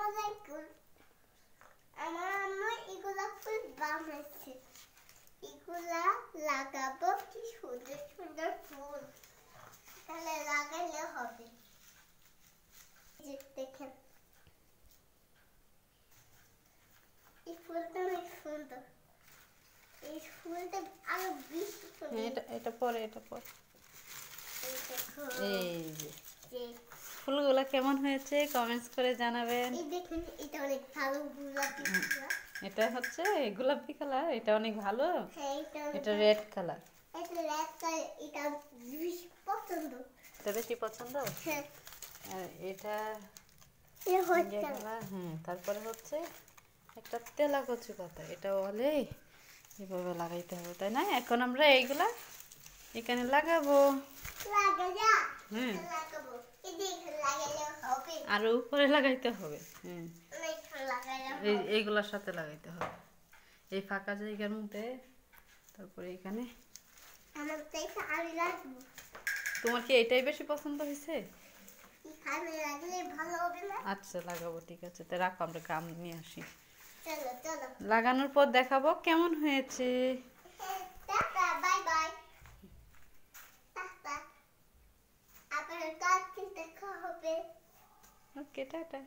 আলাইকুম। আমার আম্মু এগুলা ফুল বানাইছে, এগুলা লাগাবো। কি সুন্দর সুন্দর ফুল, তাহলে লাগাইলে হবে। দেখেন এই ফুলটা অনেক সুন্দর, এই ফুলটা আরো বেশি সুন্দর। এটা পরে এই যে যে ফুলগুলো কেমন হয়েছে কমেন্টস করে জানাবেন। এই দেখুন, এটা অনেক ভালো গোলাপি কালার। এটা হচ্ছে গোলাপি কালার, এটা অনেক ভালো। হ্যাঁ, এটা রেড কালার। এটা রেড কালার, এটা বেশি পছন্দ। এটা বেশি পছন্দ। হ্যাঁ, আর এটা এটা হট ইন্ডিয়া কালার। কালার। তারপরে হচ্ছে একটা তেলা কচু পাতা, এটা হলে এভাবে লাগাইতে হবে, তাই না? এখন আমরা এইগুলা এখানে লাগাবো। লাগা হুম লাগাবো, এদিকে লাগাইলে হবে। আর উপরে লাগাইতে হবে। অনেক লাগাইলে এই হবে। এইগুলার সাথে লাগাইতে হবে, এই ফাঁকা জায়গার মধ্যে। তারপরে এখানে আমার তাইতে আমি লাগবো। তোমার কি এটাই বেশি পছন্দ হয়েছে? এখানে লাগলে ভালো হবে না? আচ্ছা লাগাবো, ঠিক আছে। তো রাখো, আমরা গ্রাম নিয়ে আসি। চলো চলো, লাগানোর পর দেখাবো কেমন হয়েছে। Tata, bye bye. টাটা, আবার কালকে দেখা হবে। ওকে, টাটা।